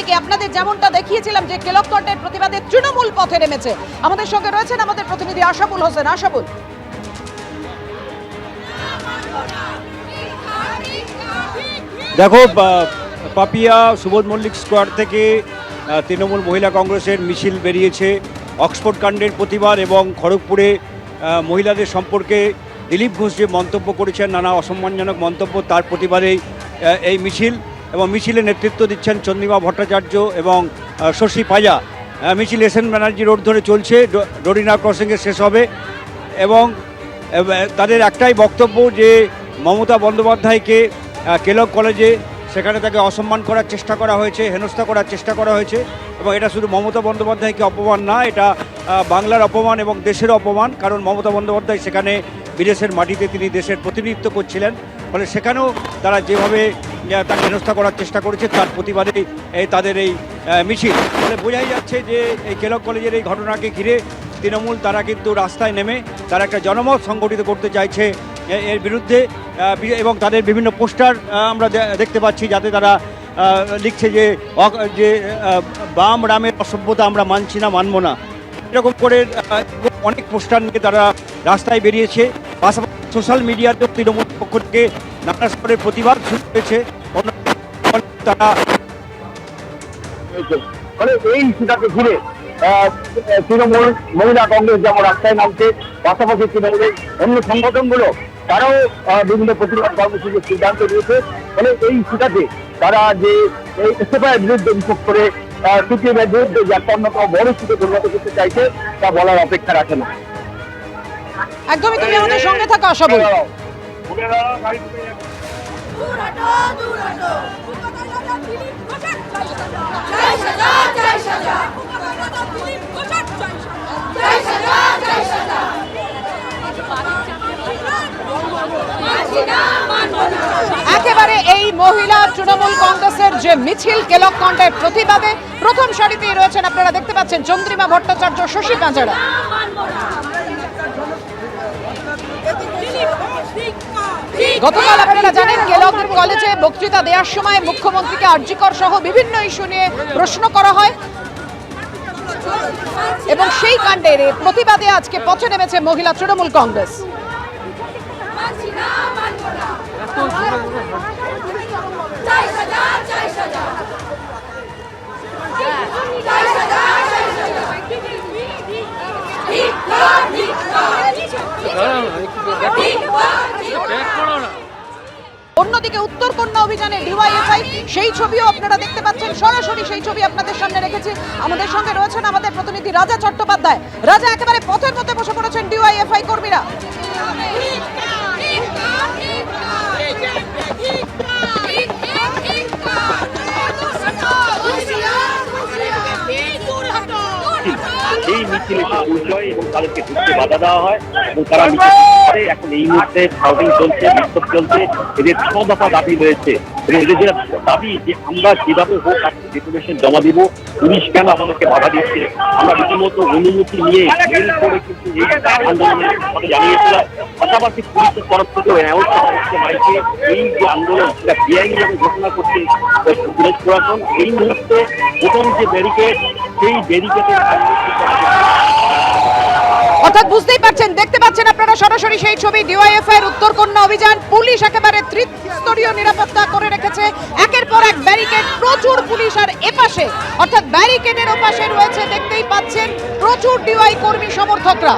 অন্যদিকে আপনাদের যেমনটা দেখিয়েছিলাম যে কেলককণ্ঠের প্রতিবাদে তৃণমূল পথে নেমেছে। আমাদের সঙ্গে রয়েছেন আমাদের প্রতিনিধি আশাবুল হোসেন। আশাবুল, দেখো, পাপিয়া সুবোধ মল্লিক স্কোয়ার থেকে তৃণমূল মহিলা কংগ্রেসের মিছিল বেরিয়েছে অক্সফোর্ড কাণ্ডের প্রতিবাদ এবং খড়গপুরে মহিলাদের সম্পর্কে দিলীপ ঘোষ যে মন্তব্য করেছেন, নানা অসম্মানজনক মন্তব্য, তার প্রতিবাদেই এই মিছিল। এবং মিছিলে নেতৃত্ব দিচ্ছেন চন্দ্রিমা ভট্টাচার্য এবং শশী পাজা। মিছিল এস এন ব্যানার্জি রোড ধরে চলছে, ডোরিনা ক্রসিংয়ে শেষ হবে। এবং তাদের একটাই বক্তব্য যে মমতা বন্দ্যোপাধ্যায়কে কেলক কলেজে সেখানে তাকে অসম্মান করার চেষ্টা করা হয়েছে, হেনস্থা করার চেষ্টা করা হয়েছে। এবং এটা শুধু মমতা বন্দ্যোপাধ্যায়কে অপমান না, এটা বাংলার অপমান এবং দেশের অপমান। কারণ মমতা বন্দ্যোপাধ্যায় সেখানে বিদেশের মাটিতে তিনি দেশের প্রতিনিধিত্ব করছিলেন, ফলে সেখানেও তারা যেভাবে তাকে হেনস্থা করার চেষ্টা করেছে তার প্রতিবাদে তাদের এই মিছিল। ফলে বোঝাই যাচ্ছে যে এই কেলক কলেজের এই ঘটনাকে ঘিরে তৃণমূল তারা কিন্তু রাস্তায় নেমে তারা একটা জনমত সংগঠিত করতে চাইছে এর বিরুদ্ধে। এবং তাদের বিভিন্ন পোস্টার আমরা দেখতে পাচ্ছি, যাতে তারা লিখছে যে বাম রামের অসভ্যতা আমরা মানছি না, মানব না, এরকম করে অনেক পোস্টার নিয়ে তারা রাস্তায় বেরিয়েছে। পাশাপাশি সোশ্যাল মিডিয়াতেও তৃণমূল পক্ষ থেকে নানা স্তরের প্রতিবাদ শুরু হয়েছে। তারা এই ইস্যুটাকে ঘিরে তৃণমূল মহিলা কংগ্রেস যেমন রাস্তায় নামছে, পাশাপাশি তৃণমূলের অন্য সংগঠনগুলো তারাও বিভিন্ন প্রতিবাদ কর্মসূচির সিদ্ধান্ত নিয়েছে। ফলে এই ইস্যুটাকে তারা যে এই ইস্তফার বিরুদ্ধে, বিশেষ করে সিপিএমের বিরুদ্ধে যে একটা অন্যতম বড় ইস্যুকে পরিণত করতে চাইছে তা বলার অপেক্ষা রাখে না। একদমই, তুমি আমাদের সঙ্গে থাকো আশাবুল। একেবারে এই মহিলা তৃণমূল কংগ্রেসের যে মিছিল কেলককণ্ঠের প্রতিবাদে প্রথম সারিতেই রয়েছেন, আপনারা দেখতে পাচ্ছেন চন্দ্রিমা ভট্টাচার্য, শশী পাঁজরা। গতকাল আপনারা জানেন কেলক কলেজে বক্তৃতা দেওয়ার সময় মুখ্যমন্ত্রীকে আরজিকর সহ বিভিন্ন ইস্যু নিয়ে প্রশ্ন করা হয় এবং সেই কাণ্ডের প্রতিবাদে আজকে পথে নেমেছে মহিলা তৃণমূল কংগ্রেস। অন্যদিকে উত্তরকন্যা অভিযানে ডিওয়াইএফআই, সেই ছবিও আপনারা দেখতে পাচ্ছেন, সরাসরি সেই ছবি আপনাদের সামনে রেখেছি। আমাদের সঙ্গে রয়েছেন আমাদের প্রতিনিধি রাজা চট্টোপাধ্যায়। রাজা, একেবারে পথের মধ্যে বসে পড়েছেন ডিওয়াইএফআই কর্মীরা। এই মিছিলে পরিচয় এবং তাদেরকে ঢুকতে বাধা দেওয়া হয় এবং তারা এখন এই মুহূর্তে শাউটিং চলছে, বিক্ষোভ চলছে। এদের 6 দফা দাবি রয়েছে এবং এদের যে দাবি যে আমরা যেভাবে হোক আজকে ডেপুটেশন জমা দিব, পুলিশ কেন আমাদেরকে বাধা দিচ্ছে, আমরা রীতিমতো অনুমতি নিয়ে মেল করে কিন্তু এই আন্দোলনের কথা জানিয়েছিলাম। পাশাপাশি পুলিশের তরফ থেকেও মাইকে এই যে আন্দোলন সেটা বেআইনিভাবে ঘোষণা করছে পুলিশ প্রশাসন। এই মুহূর্তে প্রথম যে ব্যারিকেড, সেই ব্যারিকেডের অর্থাৎ বুঝতেই পারছেন, দেখতে পাচ্ছেন আপনারা সরাসরি সেই ছবি, ডিওয়াইএফআই এর উত্তরকন্যা অভিযান। পুলিশ একেবারে ত্রিস্তরীয় নিরাপত্তা করে রেখেছে, একের পর এক ব্যারিকেড, প্রচুর পুলিশ। আর এপাশে অর্থাৎ ব্যারিকেডের ওপাশে রয়েছে, দেখতেই পাচ্ছেন, প্রচুর ডিওয়াই কর্মী সমর্থকরা।